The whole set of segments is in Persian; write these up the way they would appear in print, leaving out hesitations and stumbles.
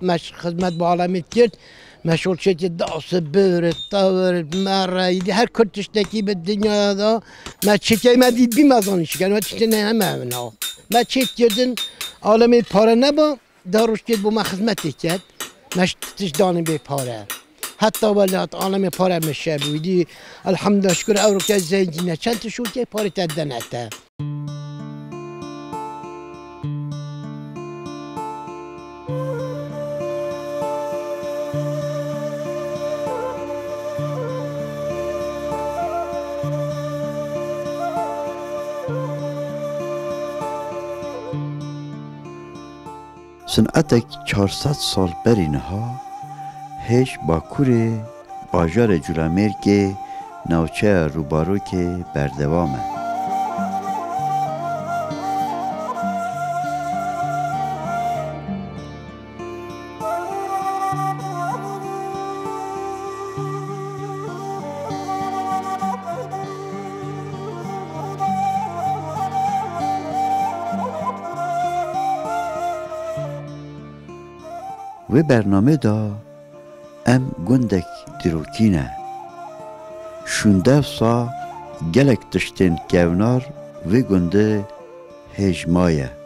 مش خدمت با عالمیت کرد مشغول شد داس برد طاورد مرایدی هر کتش تکی به دنیا دا ما چیتی ما دید بیم از آنش کردن ما چیتی نه همه اونا ما چیت کردن عالمی پاره نبا داروش کرد با ما خدمتی کرد مش تش دانه به پاره حتی ولات عالمی پاره میشه بودی الحمدلله شکر اورو که زنجینه چند تا شد که پاره تدنته صنعتك 400 سال برینها هیچ باکور باجار جولامیر که نوچه روبارو که بردوامه و برنامه دا ام گندک دروکینه شونده سا گلک تشتین کونار و گنده هجمایه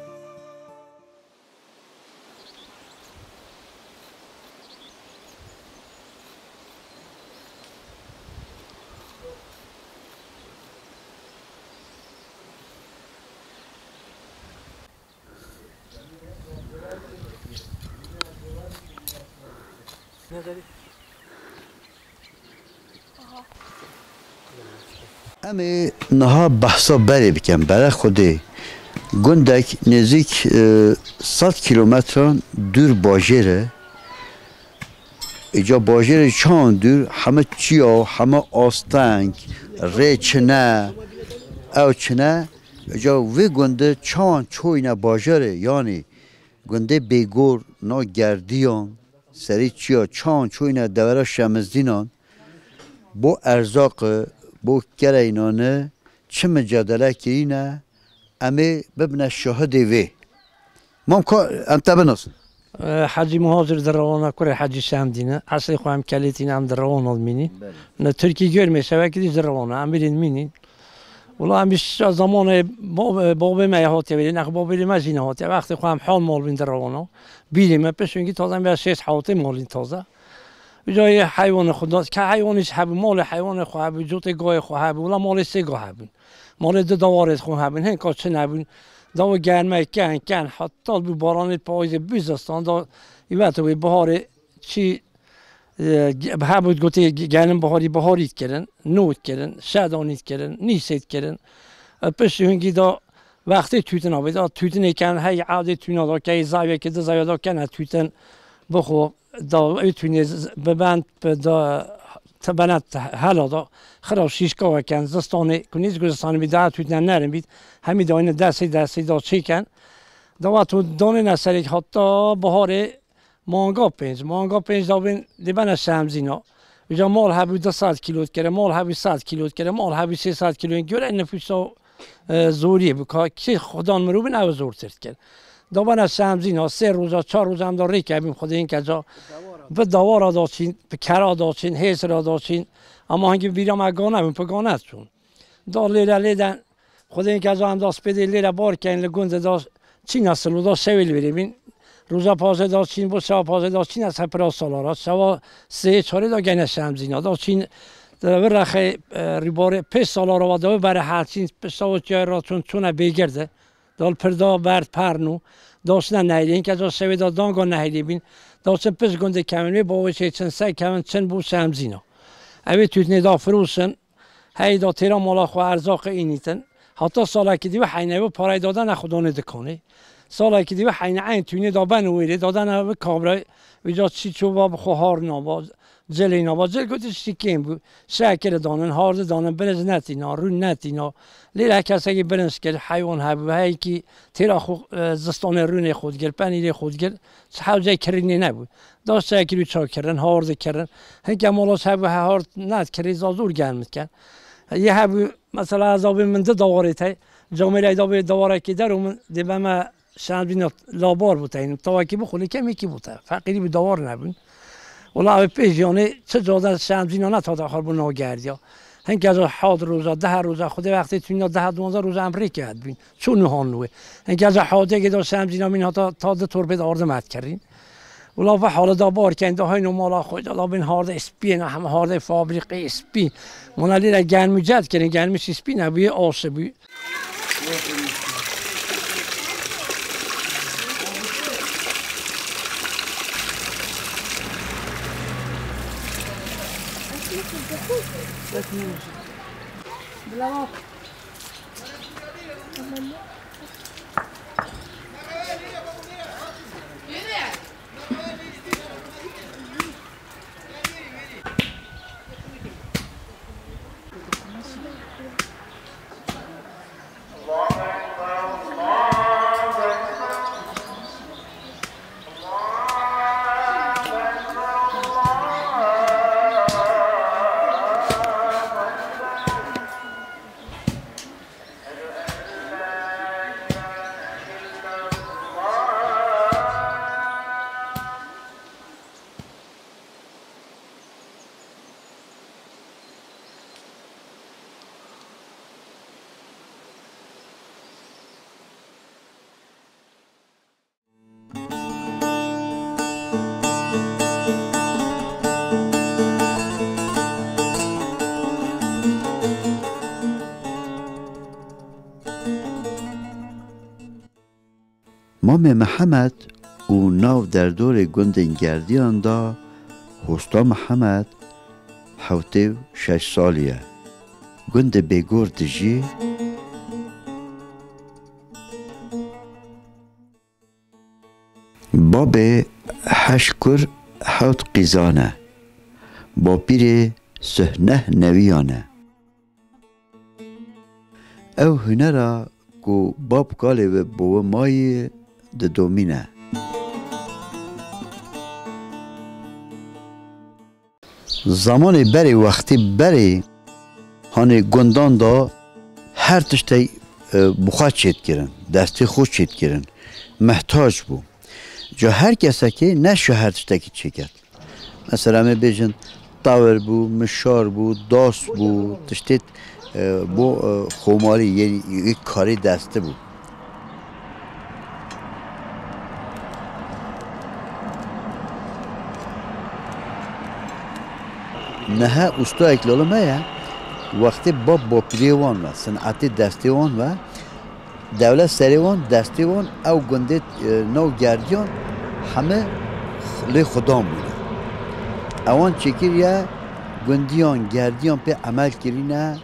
امی نها بحثا بری بکن برای خودی گندک نزدیک 100 کیلومتران دور باجره ایجا باجره چند دور همه چیا همه آستنگ ری چنه او چنه ایجا وی گنده چند چوینه باجره یعنی گنده بیگور نا گردیان سری چیا چند چوینه دوره شمزدینان با ارزاق بو کرینانه چه مجادله کرینه امی ببنه شاهده وی ممکن انت بناس حاجی مهاجر در روانه کره حاجی شمدینه اصلی خواهم کلیتین هم در روانه مینین نه ترکی görmeye şevkidi در روانه امیرین مینین ولی همیشه زمان باب ما هاتی ولی نه باب ما جینه هاتی وقتی خواهم حال مال بین در روانه بیریم پسونگی تازه به 6 هاتی مالین تازه جای حیوان خدا که حیوانش هب مال حیوان خو هب جوت گای خو هب ولی مال سه گاه هب مال دو دوارت خو هب هن کاچ نبین دو گرمه کن حتی به باران پاییز بیزستان دا یوت به بهار چی به هب گوته گرم بهاریت کردن نوت کردن شادانیت کردن نیست کردن پس هنگی دا وقتی توتن آبی دا توتن کن هی عادی تونا دا که زاویه که زاویه دا کنه توتن بخو دا ایتونی ببند دا تبنات حالا دا خراب شیشکا و کن زستانه کنیز گذستانه بی دا توتن نرم بید همی دا این دستی دا چی کن دا و تو دانه نسری حتی بهار مانگا پنج دا بین دیبن شمزینا ویجا مال هبی 200 کیلوت کرده مال هبی 100 کیلوت کرده مال هبی 300 کیلو گره نفوسا زوریه بکا که خدا مرو بین او زور ترد کرد دابن از شمزینا 3 روزا 4 روزا هم داری که بیم خود این کجا به دوارا داشتین به کرا داشتین حیث را داشتین اما هنگی بیرام اگانه بیم پگانت چون دا لیدن خود این کجا هم داشت بده لیره بار که این لگونده داشت چین اصلو داشت سویل بریم روزا پازه داشتین با شب پازه داشتین از هپرا سالارا شوا 3-4 دا گنه شمزینا داشتین در رخ ریباره 5 سالارا و دا برای هرچین پسا و جای را چون بگرده دال پردا برد پرنو داشتن نهیلی این که از سوی دانگا نهیلی بین داشتن پس گنده کمینه با وچه چند سه کمین چند بو شمزینا اوی توتنی دا فروسن هی دا تیرا مالا خو ارزاق اینیتن حتی سالا که دیو حینه و پارای دادن نخودانه دکانه سالا که دیو حینه این توینه دا بنویره دادن او کابرای ویجا چی چوبا بخو هار نابا جلی نابا جل گوتی شکیم بود شکر دانن هارد دانن برز نتینا رو نتینا لیره کسی که برنس کرد حیوان هبو هایی که تیرا زستان رونه خود گرد پنیر خود گرد حوزه کرینی نبود داشت شکری چا کردن هارد کردن هنگه مولاس هبو هارد نت کردی زازور گرمت کن یه هبو مثلا عذاب من ده دواره تی جامعه ایدابه دواره که در من دیبه ما سندینا لابار بود این تاکی بخونه کمی کی بود فقیری به دوار نبود ولی پیجانه چه جاده سندینا نه تا داخل بود ناگردیا هنگ از حاد روزا 10 روزا خود وقتی تو اینا 10 12 روز امریکا had بین چون نهانوه هنگ از حاده که داشت سندینا مینا تا توربید آرد مد کردین ولی به حال دابار کند های نمالا خود الله بین هارد اسپی نه هم هارد فابریقه اسپی منالی را گرمی جد کردن گرمی اسپی نبیه آسبی مام محمد او ناو در دور گندنگردیان دا هستا محمد 76 سالیه گند بگور دجی باب هشکر حوت قیزانه با پیر سهنه نویانه او هنرا کو باب کاله و بو مای د دومینه زمان بری وقتی بری هانی گندان دا هر تشتی بخواد چید کرن دستی خود چید کرن محتاج بو جا هر کسی که نشو هر تشتی که چی کرد مثلا می بیجن تاور بو مشار بو داست بو تشتی بو خوماری یعنی یک کاری دسته بود نه استا اکلالا مایه وقتی با پیریوان و صنعت دستی وان و دولت سریوان دستی وان او گنده نو گردیان همه لی خدام بوده اوان چکر یا گندیان گردیان پی عمل کرینه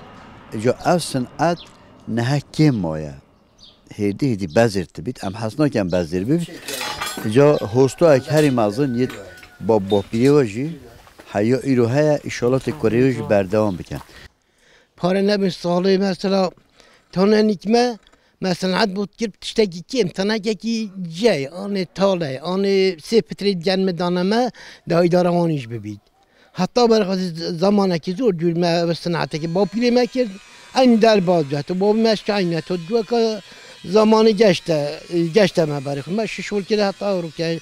جا او صنعت نه کم مایه هیدی بزرت بید ام حسنا کم بزر بید جا هستا اک هری مازن ید با پیریواجی حیا ایرو های اشالات کوریوش بردوام بکن پاره نبین ساله مثلا تانه نیکمه مثلا عد بود کرد تشتگی کم تانه که جای آن تاله آن سه پترید جنم دانمه دایی داره آنیش ببید حتی برای زمانه که زور جور ما صنعته که با پیره ما کرد این در باز جهت و با مشک اینه تو دو که زمان گشته ما برای خود ما ششول کرده حتی آرو که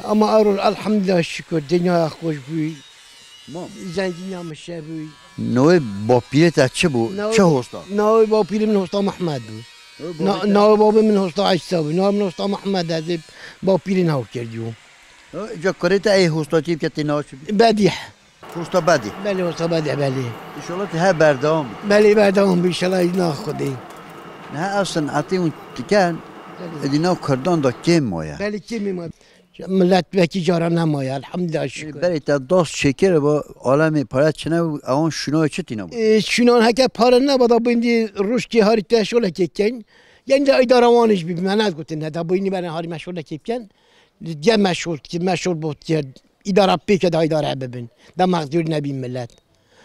اما آرو الحمدلله شکر دنیا خوش بوی زنگینی هم شه بوی نوع با پیره تا چه بود؟ چه هستا؟ نوع با پیره من هستا محمد بود نوع بابا من هستا عیسا بود نوع من هستا محمد از با پیره نو کردیم جا کاری تا ای هستا تیب که تیناش بید؟ بدیح هستا بدی؟ بله هستا بدیح بله اشالات ها بردوام بله بردوام بیشتر اینا خودی نه اصلا عطی اون تکن ادینا کردان دا کم مایه بله کمی ما ملت وکی جارا نمایه الحمدلله شکر بله تا داست شکر با عالم پارت چنه اون شنای چه تینا بود؟ شنان هکه پاره نبادا بایدی روش که هاری تشوله که کن یعنی دا ایداره وانش بی من از گفتن نه دا بایدی برای هاری مشغول که کن دیگه مشغول بود که ایداره پی که دا ایداره ببین دا مقدور نبی ملت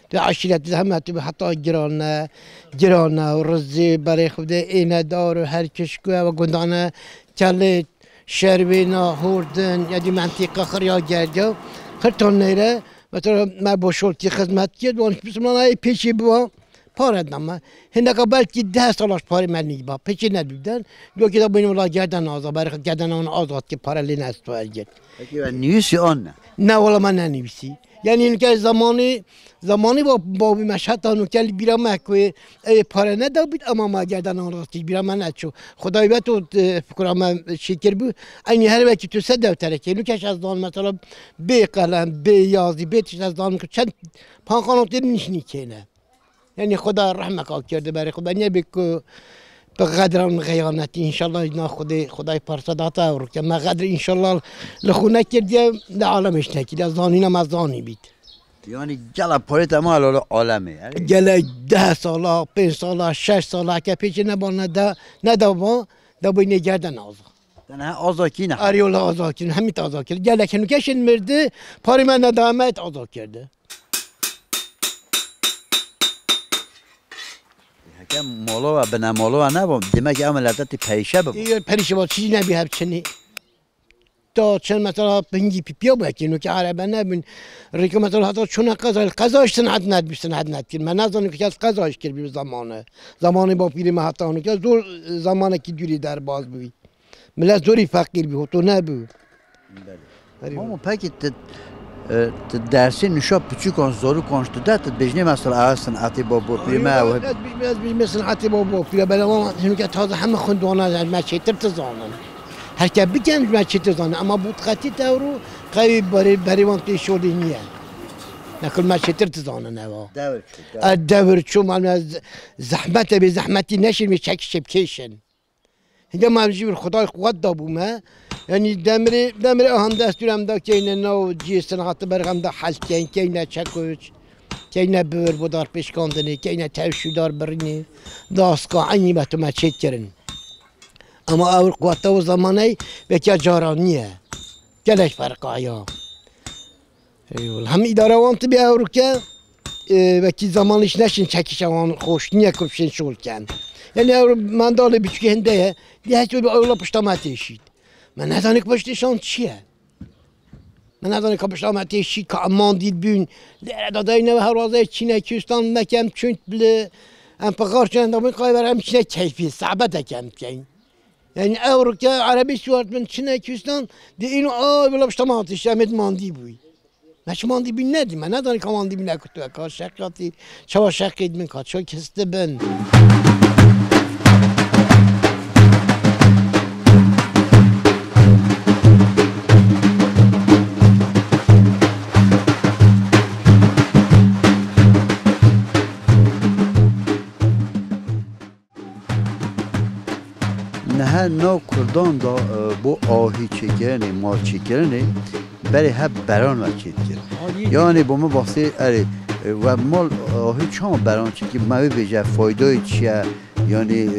تو عشیرت همه تو حتی گرانه و رزی برای خود اینه دار و هر کشکوه و گندانه کلی شربینا هوردن یعنی منطقه خریا گرده خرطان نیره مثلا ما با شرطی خدمت کرد وانش بسم الله پیشی بوا پاره دام هنگام بلکی 10 سالش پاره من نیبا پیچی ندیدن لو که دابین ولا گردن آزاد برای گردن آن آزاد که پاره لی نست وارد اکی و نیوسی آن نه نه ولی من ننویسی یعنی اینکه زمانی با مشهد آنو که بیرا مکوی پاره ندابید اما ما گردن آن راستی بیرا من نچو خدای به تو فکرم شکر بود اینی هر وقتی تو سه دفتره که لوکش از دان مثلا به قلم به یازی به تیش از دان چند پانخانات نشنی کنه یعنی خدا رحمت کرده برای خدا نبیکو به قدر آن خیانتی انشالله اینا خدای پرسداتا رو که ما قدر انشالله لخونه کردیم لعالمش نکید از دانینا مزانی بید یعنی گله پاره تمام حالا عالمه گله 10 ساله 5 ساله 6 ساله که پیش نبان ندابا دابین گردن آزا نه آزا کی نه آریولا آزا کن همین آزا کرد گله که نکشن مرده پاری من ندامت آزا کرده که مالا و بنا مالا و نبام دیمه که عملاتت پریشه ببود این پریشه با چیزی نبی هر چنی تا چند مثلا پنگی پیا باید که که عربه نبین ریکو مثلا حتی چون قضایش سنعت ندبی سنعت ندکن من نزدانم که از قضایش کرد بی زمانه با پیری محطه هانو که زور زمانه که دوری در باز بی ملت زوری فقیر بی تو نبی اما پاکی درسی نشا پچی کن زارو کنشت داد بجنی مثلا اصلا عتی بابا پیرمه و از مثلا عتی بابا پیرمه بله ما هنو که تازه همه خوندوانا از مچیتر تزانن هر که بگن مچیتر تزانن اما بود خطی تورو قوی بری وانتی شولی نیه نکل مچیتر تزانن اوا دور چون من از زحمت به زحمتی نشین می چک شبکیشن هنگام ما بجیبر خدای قوت دابومه یعنی دمر آهن دستورم دا که اینه نو جی صنعت برغم دا حل کن که اینه چکوچ که اینه بور بودار پیشکاندنه که اینه توشودار برینه داسکا عنی به تو مچید کرن اما اول قوت و زمانه به که جارانیه گلش فرقه یا هم اداره وانت بیا اورو که وکی زمانش نشین چکیش وان خوش نیه کبشن شول کن یعنی من داله بیچکی هنده دیگه چون به اولا پشتامتیشید من ندانم که پشتشان چیه من ندانم که پشتامتیشی که امان دید بیون دادای نو هر وازه چینه کیستان مکم چون بله ام پقار چند دامن قای برام چینه کیفی صعبت کم کن یعنی اورو که عربی شوارد من چینه کیستان دی اینو اولا پشتامتیشی امید ماندی بوی نش ماندی بی ندی من ندانم که ماندی بی نکتو کار شکلاتی چوا شکید من کار چوا کسته بن نه نو کردان دا بو آهی چکرنه مال چکرنه برای هر بران و چید کرد یعنی با ما بحثی اره و مال آهی چون بران چید که موی بجه فایده چیه یعنی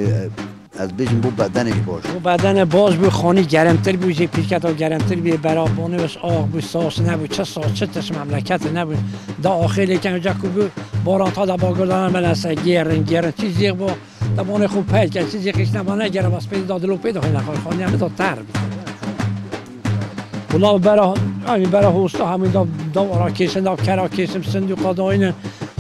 از بیشتر بو بدنش باشه بو بدن باز بو خانی گرمتر بو جه پیرکت ها گرمتر بی برا بانه بس آغ بو ساس نبود چه ساس چه تش مملکت نبود دا آخری که اونجا که بو باران تا دا باگردان ملسه گرن چیزی با دا بانه خوب پیل کرد چیزی خیش نبانه گره بس پیدا دادلو پیدا خیلی نخواه خانی همه دا تر بود ولی برا هوستا همین دا ورا کشن دا کرا کشن صندوق دا اینه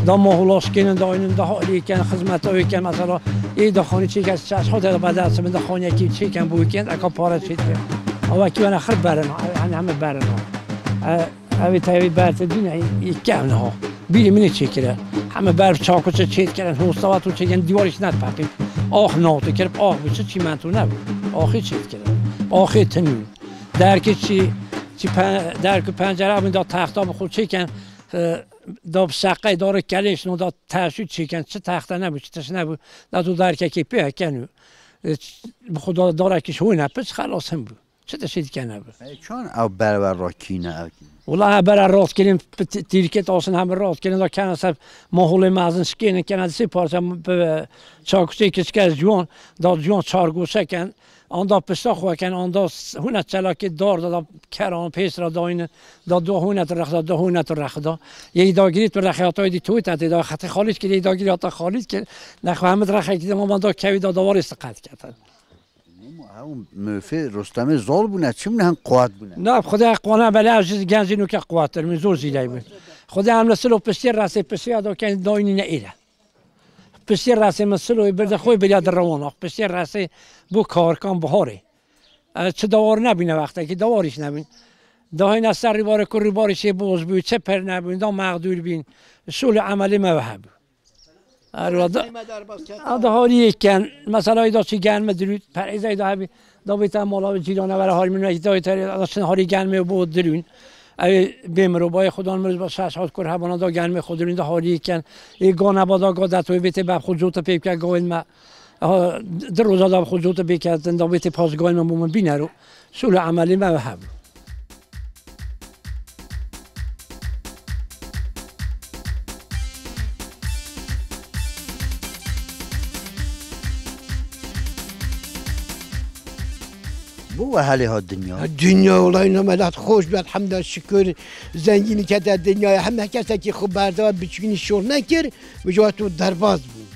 دا ماهولاش کنن دا اینه دا حالی کن خدمت هایی کن مثلا ای دا خانی چی که چش خود دا بعد از دا خانی کی چی کن بوی کن اکا پاره چید کن اما کی من آخر برن همه برن اوی تایی برت دینه یک کم نه بیری منی چی کره همه بر چاکو چه چید کردن هوستا و تو چه کن دیوارش نت پاکی آخ ناتو کرد آخ بچه چی من تو نبود آخی چید کردن آخی تنین درک چی درک پنجره همین دا تختا بخور چی کن دا سقه داره کلیش نو دا ترشید چی کن چه تخته نبود چه تش نبود دا تو درک کی پیه کنو خدا داره کش هوی نپس خلاص هم بود چه تشید کن نبود چون او برابر را کینه والله برای راست کردیم تیرکت آسان همه راست کردیم دا کنه سب ماحول مازن سکینه کنه سی پارچه چاکوچه کش که جوان دا جوان چارگوشه کن آن دا پستا خواه کن آن دا هونت چلاکی دار دا کران پیس را داین دا دو هونت رخ دا دو هونت رخ دا یه داگیری تو رخیات های دی توی تنتی دا خطی خالیت که یه داگیری حتی خالیت که نخواه همه رخی که ما دا کوی دا دوار استقاد کردن اون مفی رستم زال بونه چی مونه هم قوت بونه نه خدا قوانه بله از گنزی نو که قوت در من زور زیلی بود خدا هم رسل و پسی رسه پسی ادا که داینی نه ایره پسیر راسته مسئله برده خوی بلیاد روان پسیر راسته بو کارکان بهاره چه دوار نبینه وقتی که دوارش نبین دهای نصر ریبار کر ریبارش بوز بی چه پر نبین دا مقدور بین سول عملی موهب ده هاری کن مثلا ایدا چی گرم درود پر ایزا ایدا هبی دا بیتا مالا جیرانه برای هاری منو ایدا ایتا هاری گرم بود درون ای بیمرو بای خدا مرز با ساس هات کر هبانا دا گرم خود درون دا هاری کن ای گانه بادا گادت و بیت باب خود جوت پیپ که گوین ما در روزا دا خود جوت پیپ که دا بیت پاس گوین ما بومن بینه رو سول عملی موهب بو اهلی ها دنیا والله اینا ملت خوش بیاد حمد شکر زنگینی که در دنیا همه کسی که خوب برداشت بچینی شور نکرد و جا تو درباز بود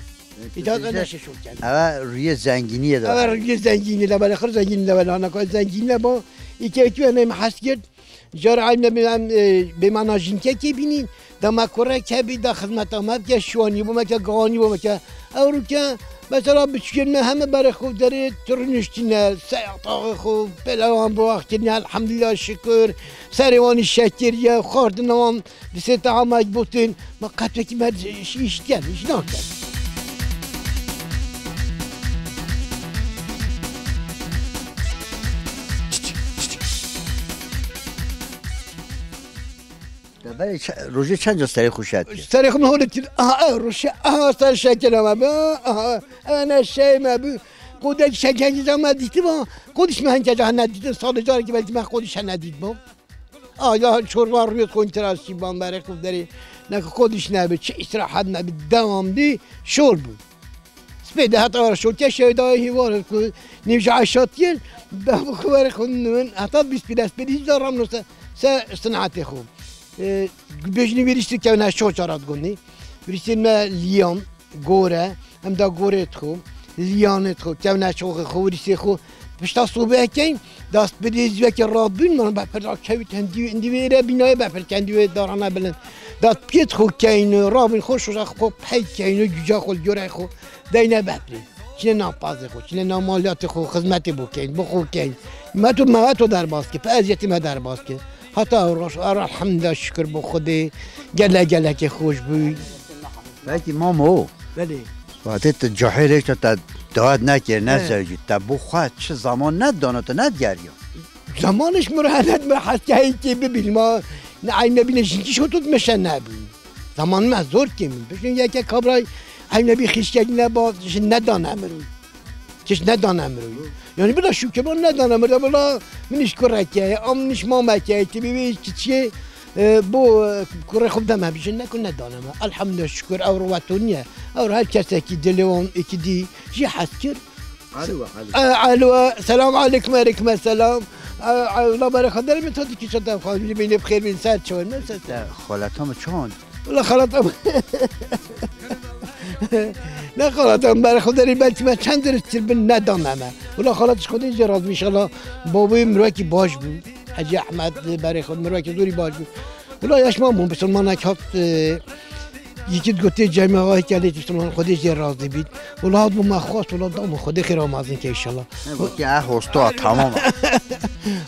ایتاد نشه شور کرد اول روی زنگینیه داره اول روی زنگینی لبال آخر زنگینی لبال آن که زنگینی لبا ایکی تو انا محس کرد جار عین به مناجین که بینین دم کره که بی دا خدمت آمد که شوانی بوم که گانی بوم که اورو که مثلا بچکن همه برای خود داره ترنشتینه سیاطاق خوب پلوان با وقتینه الحمدلله شکر سروانی شکریه خاردنوان دست عمق بودن ما قطعه که مرد ایش کرد ایش نکرد ولی روزی چند جا سری خوشت کرد؟ سری خود نهولت کرد روشه سر شکل ما انا شی ما بو خودش شکنجه زمان دیدی با خودش من که جهان ندیدم سال جاری که ولی من خودش ندید با یا چوروا روی کنتراسی بام برای خود داری نه خودش نبود چه استراحت نبود دوام دی شور بود سپیده حتی آره شور که شهدای هیوار که نیمچه عشات کرد به خبر خود نمون حتی بیست پیدست پیدیش دارم نسته صنعت خوب بیشتری ویریستی که نه شو چارات گونی ویریستی نه لیان گوره هم دا گوره تخو لیان تخو که نه شو خو ویریستی خو پشتا صوبه کن دست بدیز و که راد بین من بپر کهوی تندی ویره بینای بپر کندی دارانه بلند دست پیت خو کین رابین خوش و خو پی کین جوجا خو جوره خو دینه بپری چنین ناپازه خو چنین نامالیات خو خدمتی بو کین بخو کین ما تو در باز که پازیتی ما در باز که حتی الحمد شکر به خودی گله که خوش بود وقتی مامو بله وقتی تو جاهیرش تا داد نکرد نسازی تا بخواد چه زمان ندانه تا ندگریا زمانش مرحلت مرحلت که ببین ما عین نبی نشینکی شد میشه نبین زمان ما زور کمی بشین یکی کابرای عین نبی خیشگی نباش ندانم روی چش ندانم روی یعنی بلا شو که من ندانم روی بلا منش کرکه امنش مامکه که ببینی چیه بو کره خوب دم بیش نکن ندانم الحمد شکر اور وطنیه اور هر کسی که دلوان اکدی چی حس کرد الو سلام علیکم علیکم السلام الله بارك خدر من تودي كي شد خالي بين بخير بين ساعه شو نفس خالتهم چون والله خالتهم لا خالتهم بارك خدر بلت ما چند درست بن ندانم والله خالتش خودی جراز ان شاء الله بابای مروکی باش بود حاجی احمد بارك خود مروکی دوری باش بود والله یاش ما مسلمانک هات یکی گفته جمعه های که علیه مسلمان خودش راضی بید ولاد ما خواست ولاد دام خود خیر آمازین که انشالله گفتی هستا تمام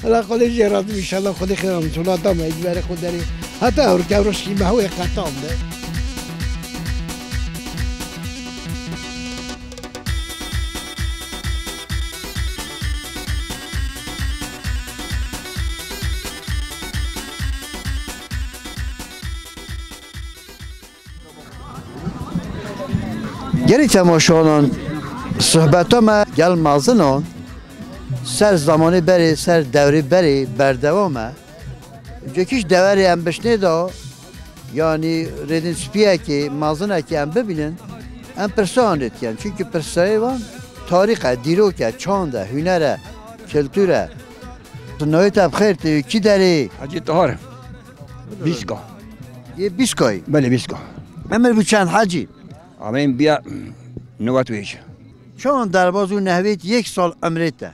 الله خودش راضی انشالله خود خیر آمازین ولاد دام اجبار خود داری حتی اور که روش کی به قطام ده گری تماشاچیان صحبت ما گل مازنان سر زمانی بری سر دوری بری بردوامه جکیش دوری هم بشنه دا یعنی ردین سپیه که مازنه که هم ببینن هم پرسانت کن چونکه پرسایی وان تاریخ دیروکه چانده هنره کلتوره نهایت هم خیر توی کی داری؟ حاجی طهاره بیسکا یه بیسکایی؟ بله بیسکا امر بو چند حاجی؟ آمین بیا نوات ویش چون در بازو نهویت یک سال عمرته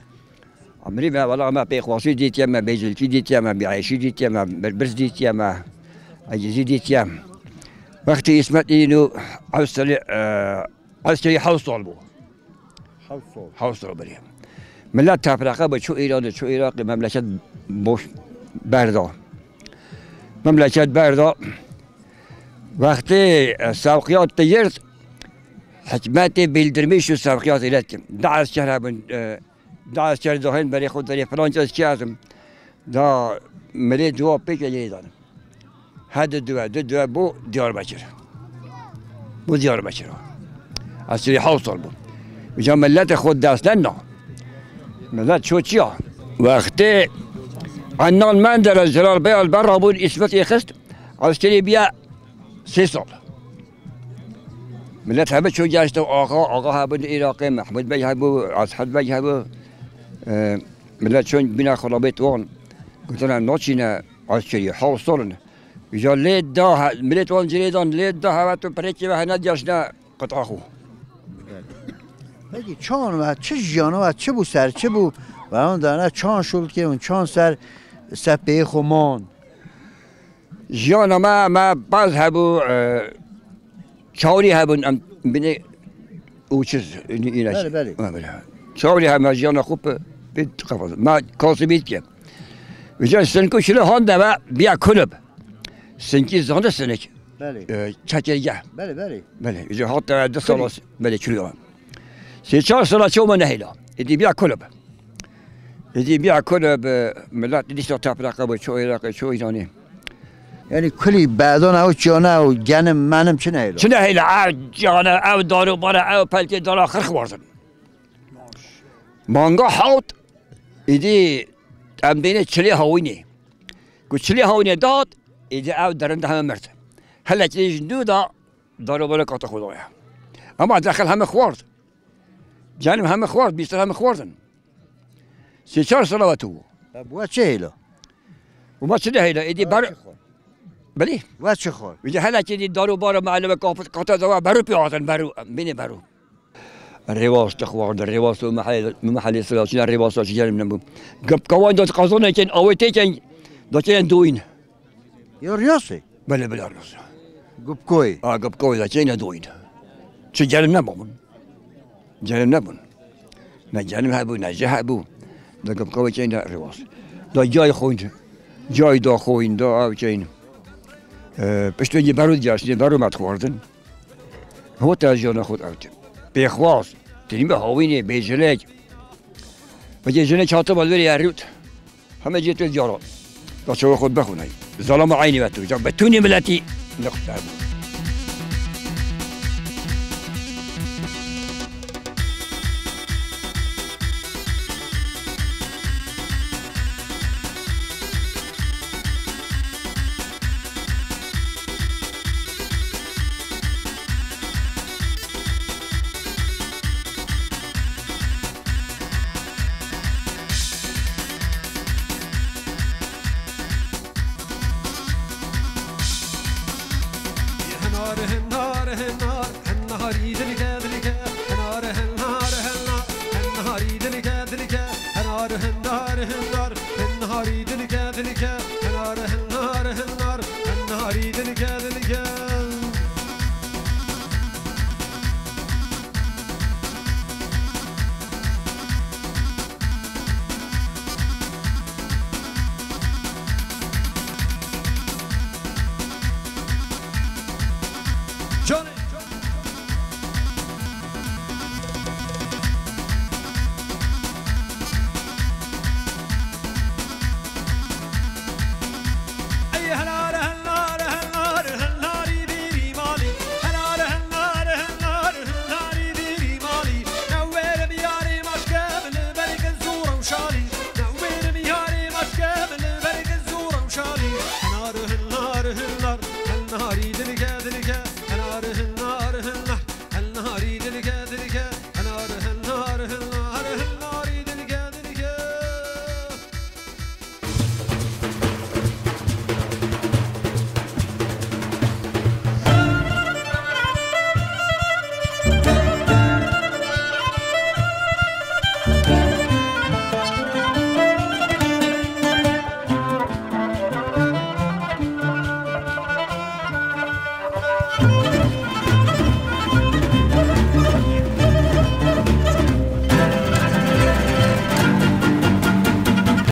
عمری والله ما بيخواصي ديتيا ما بيزلكي ديتيا ما بعيشي ديتيا ما بربرز ديتيا ما عجزي ديتيا وقت اسمت انه اوصل عسكري حوصل بو حوصل بريم ملت تفرقه به چو ایران چو عراق مملکت بوش بردا مملکت بردا وقتی سوقیات تیرد حکمت بیلدرمیش و سوقیات ایلتیم دعس کرد دعس کرد دهن برای خود داری فلان چیز کردم دا ملی دوا پیک یادم هد دو بو دیاربکر بو دیاربکر عسکری حوصل بود میگم ملت خود دست نه ملت شو چیا وقتی عنان من در جلال بیال برا بود اسمت یخست عسکری بیا 3 سال ملت همه چو گشت و آقا هبود عراقی محمود بی هبو اسحد بی هبو ملت چون بینا خرابیت وان گفتن ناچینه عسکری حوصلن میگم لید دا ملت وان جریدان لید دا هوا تو پریچی و هنه جشنه قطعه خو بگی چان و چه جانو و چه بو سر چه بو و اون دانه چان شد که اون چان سر سپه خمان جانا ما باز هبو چاوری هبون بینه او چیز اینش بله چاوری هم جانا خوب بید قفاز ما کاسی بید که وجا سنکو شلو هانده و بیا کلب سنکی زانده سنک بله چکرگه بله وجا حتی 2 سال بله چلو 3-4 سال چه من نهیلا ایدی بیا کلب ملت دیشت تفرقه با چو عراق چو ایرانی یعنی کلی بعدان او جانه و گن منم چه نهیلا چه نهیلا او جانه او دارو باره او پلکی دارا خرخ واردن مانگا حوت ایدی امدینه چلی هاوینی گو چلی هاوینی داد ایدی او درنده همه مرد هلا چلیش دو دا دارو باره کات خدایا اما داخل همه خوارد جانب همه خوارد بیشتر همه خوردن 3-4 سال و تو و چه هیلا و ما چه هیلا ایدی بر بلی و چه خور ویدی هلا چیدی دارو بار معلم کاتا دوا برو پیاتن برو بینه برو الرواس تخوارد الرواس و محل سلاسین الرواس چه جرم نبود گپ کوان داد قازونه کن آوی تیکن داشتن دوین یا ریاسه بله ریاس گپ کوی گپ کوی داشتن دوین چه جرم نبود جرم نبود نه جرم هبو نه جه هبو دا گپ کوی چین الرواس دا جای خوین جای دا خوین دا او چین پشتو یه برو جاش یه برو مت خوردن هو تاجیان خود اوت بخواس تیم به هاوینه بیجلک و یه جنه چهار تا بالوری اریوت همه جیت جارا تا چه خود بخونی ظلام عینی و تو جا بتونی ملتی نقطه بود النار